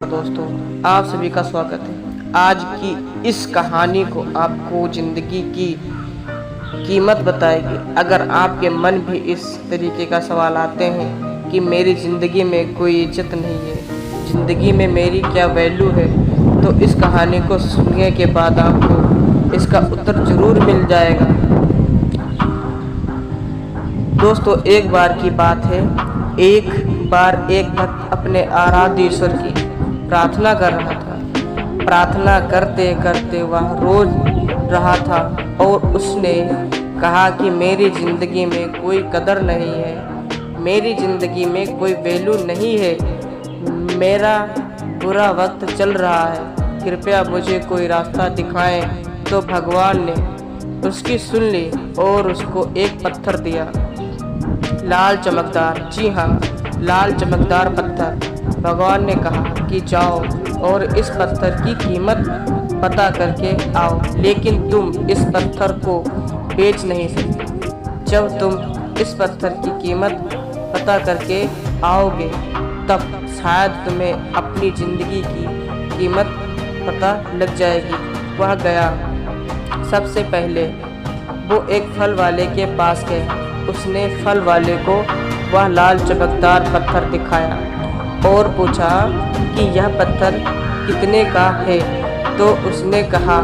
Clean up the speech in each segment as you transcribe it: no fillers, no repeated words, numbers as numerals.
दोस्तों, आप सभी का स्वागत है। आज की इस कहानी को आपको जिंदगी की कीमत बताएगी। अगर आपके मन भी इस तरीके का सवाल आते हैं कि मेरी ज़िंदगी में कोई इज्जत नहीं है, ज़िंदगी में मेरी क्या वैल्यू है, तो इस कहानी को सुनने के बाद आपको इसका उत्तर ज़रूर मिल जाएगा। दोस्तों, एक बार की बात है। एक बार एक भक्त अपने आराध्य ईश्वर की प्रार्थना कर रहा था। प्रार्थना करते करते वह रोज रहा था और उसने कहा कि मेरी ज़िंदगी में कोई कदर नहीं है, मेरी ज़िंदगी में कोई वैल्यू नहीं है, मेरा बुरा वक्त चल रहा है, कृपया मुझे कोई रास्ता दिखाएं। तो भगवान ने उसकी सुन ली और उसको एक पत्थर दिया, लाल चमकदार, जी हाँ, लाल चमकदार पत्थर। भगवान ने कहा कि जाओ और इस पत्थर की कीमत पता करके आओ, लेकिन तुम इस पत्थर को बेच नहीं सकते। जब तुम इस पत्थर की कीमत पता करके आओगे तब शायद तुम्हें अपनी ज़िंदगी की कीमत पता लग जाएगी। वह गया। सबसे पहले वो एक फल वाले के पास गया। उसने फल वाले को वह लाल चमकदार पत्थर दिखाया और पूछा कि यह पत्थर कितने का है। तो उसने कहा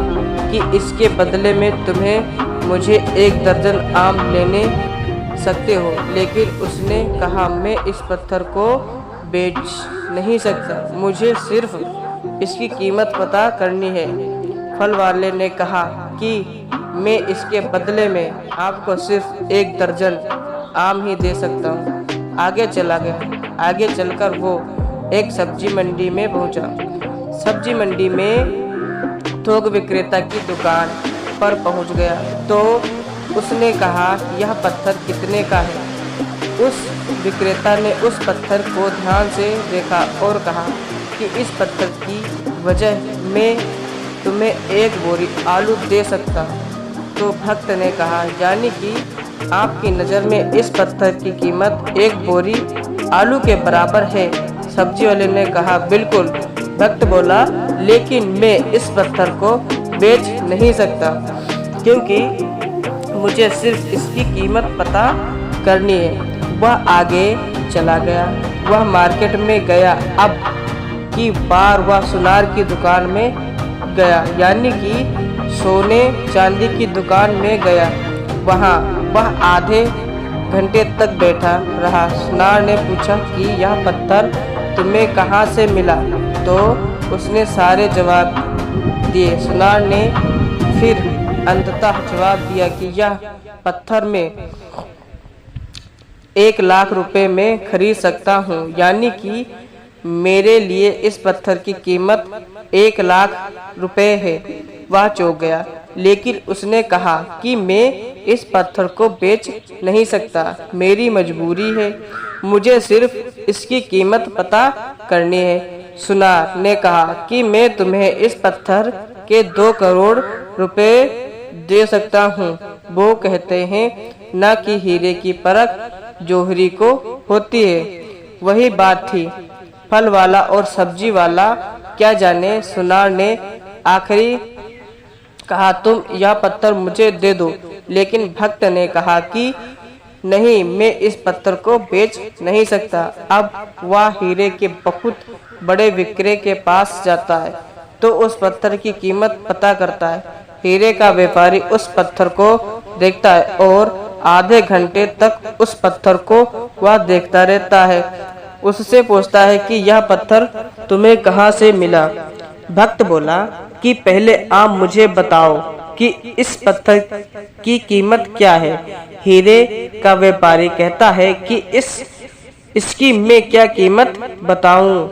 कि इसके बदले में तुम्हें मुझे 1 दर्जन आम लेने सकते हो। लेकिन उसने कहा मैं इस पत्थर को बेच नहीं सकता, मुझे सिर्फ इसकी कीमत पता करनी है। फल वाले ने कहा कि मैं इसके बदले में आपको सिर्फ 1 दर्जन आम ही दे सकता हूँ। आगे चला गया। आगे चलकर वो एक सब्जी मंडी में पहुंचा। सब्जी मंडी में थोक विक्रेता की दुकान पर पहुंच गया तो उसने कहा यह पत्थर कितने का है। उस विक्रेता ने उस पत्थर को ध्यान से देखा और कहा कि इस पत्थर की वजह मैं तुम्हें 1 बोरी आलू दे सकता। तो भक्त ने कहा यानी कि आपकी नज़र में इस पत्थर की कीमत 1 बोरी आलू के बराबर है। सब्जी वाले ने कहा बिल्कुल। भक्त बोला लेकिन मैं इस पत्थर को बेच नहीं सकता क्योंकि मुझे सिर्फ इसकी कीमत पता करनी है। वह आगे चला गया। वह मार्केट में गया। अब की बार वह सुनार की दुकान में गया, यानी कि सोने चांदी की दुकान में गया। वहाँ वह आधे घंटे तक बैठा रहा। सुनार ने पूछा कि यह पत्थर तुम्हें कहाँ से मिला। तो उसने सारे जवाब दिए। सुनार ने फिर अंततः जवाब दिया कि यह पत्थर में 1 लाख रुपए में खरीद सकता हूँ, यानी कि मेरे लिए इस पत्थर की कीमत 1 लाख रुपए है। वह चौंक गया, लेकिन उसने कहा कि मैं इस पत्थर को बेच नहीं सकता, मेरी मजबूरी है, मुझे सिर्फ इसकी कीमत पता करनी है। सुनार ने कहा कि मैं तुम्हें इस पत्थर के 2 करोड़ रुपए दे सकता हूँ। वो कहते हैं न कि हीरे की परख जौहरी को होती है। वही बात थी। फल वाला और सब्जी वाला क्या जाने। सुनार ने आखिरी कहा तुम यह पत्थर मुझे दे दो, लेकिन भक्त ने कहा कि नहीं, मैं इस पत्थर को बेच नहीं सकता। अब वह हीरे के बहुत बड़े विक्रेता के पास जाता है तो उस पत्थर की कीमत पता करता है। हीरे का व्यापारी उस पत्थर को देखता है और आधे घंटे तक उस पत्थर को वह देखता रहता है। उससे पूछता है कि यह पत्थर तुम्हें कहाँ से मिला। भक्त बोला कि पहले आप मुझे बताओ कि इस पत्थर की कीमत क्या है। हीरे का व्यापारी कहता है कि इसकी मैं क्या कीमत बताऊं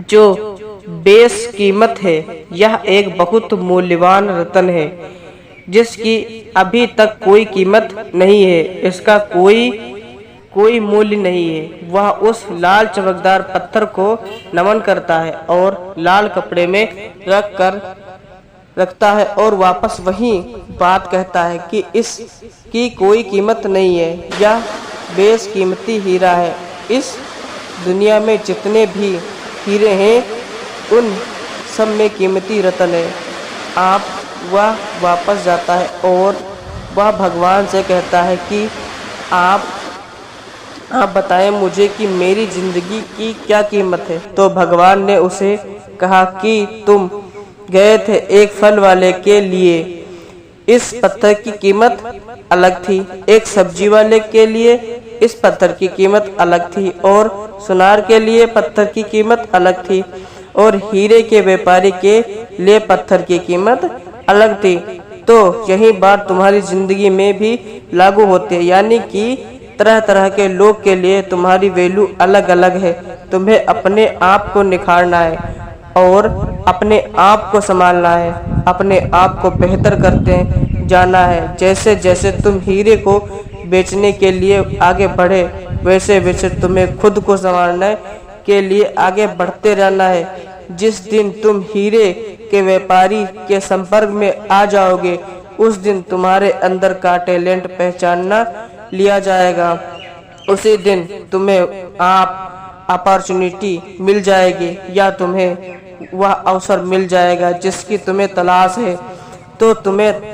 जो बेस कीमत है। यह एक बहुत मूल्यवान रत्न है जिसकी अभी तक कोई कीमत नहीं है, इसका कोई मूल्य नहीं है। वह उस लाल चमकदार पत्थर को नमन करता है और लाल कपड़े में रखता है और वापस वही बात कहता है कि इसकी कोई कीमत नहीं है, यह बेशकीमती हीरा है। इस दुनिया में जितने भी हीरे हैं उन सब में कीमती रतन है। आप वह वापस जाता है और वह भगवान से कहता है कि आप बताएं मुझे कि मेरी ज़िंदगी की क्या कीमत है। तो भगवान ने उसे कहा कि तुम गए थे एक फल वाले के लिए, इस पत्थर की कीमत अलग थी, एक सब्जी वाले के लिए इस पत्थर की कीमत अलग थी, और सुनार के लिए पत्थर की कीमत अलग थी, और हीरे के व्यापारी के लिए पत्थर की कीमत अलग थी। तो यही बात तुम्हारी जिंदगी में भी लागू होती है, यानी कि तरह तरह के लोग के लिए तुम्हारी वैल्यू अलग अलग है। तुम्हें अपने आप को निखारना है और अपने आप को संभालना है, अपने आप को बेहतर करते जाना है। जैसे जैसे तुम हीरे को बेचने के लिए आगे बढ़े, वैसे वैसे तुम्हें खुद को संभालने के लिए आगे बढ़ते रहना है। जिस दिन तुम हीरे के व्यापारी के संपर्क में आ जाओगे, उस दिन तुम्हारे अंदर का टैलेंट पहचानना लिया जाएगा। उसी दिन तुम्हें अपॉर्चुनिटी मिल जाएगी, या तुम्हें वह अवसर मिल जाएगा जिसकी तुम्हें तलाश है। तो तुम्हें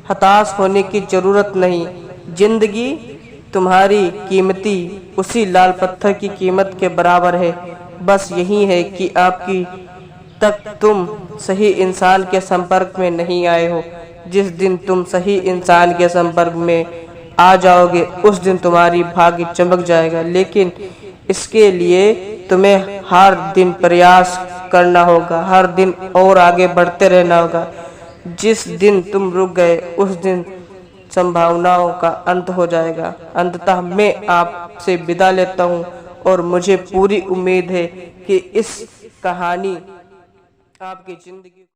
हताश होने की जरूरत नहीं। जिंदगी तुम्हारी कीमती उसी लाल पत्थर की कीमत के बराबर है। बस यही है कि आपकी तक तुम सही इंसान के संपर्क में नहीं आए हो। जिस दिन तुम सही इंसान के संपर्क में आ जाओगे, उस दिन तुम्हारी भाग्य चमक जाएगा। लेकिन इसके लिए तुम्हें हर दिन प्रयास करना होगा, हर दिन और आगे बढ़ते रहना होगा। जिस दिन तुम रुक गए, उस दिन संभावनाओं का अंत हो जाएगा। अंततः मैं आपसे विदा लेता हूँ, और मुझे पूरी उम्मीद है कि इस कहानी आपकी जिंदगी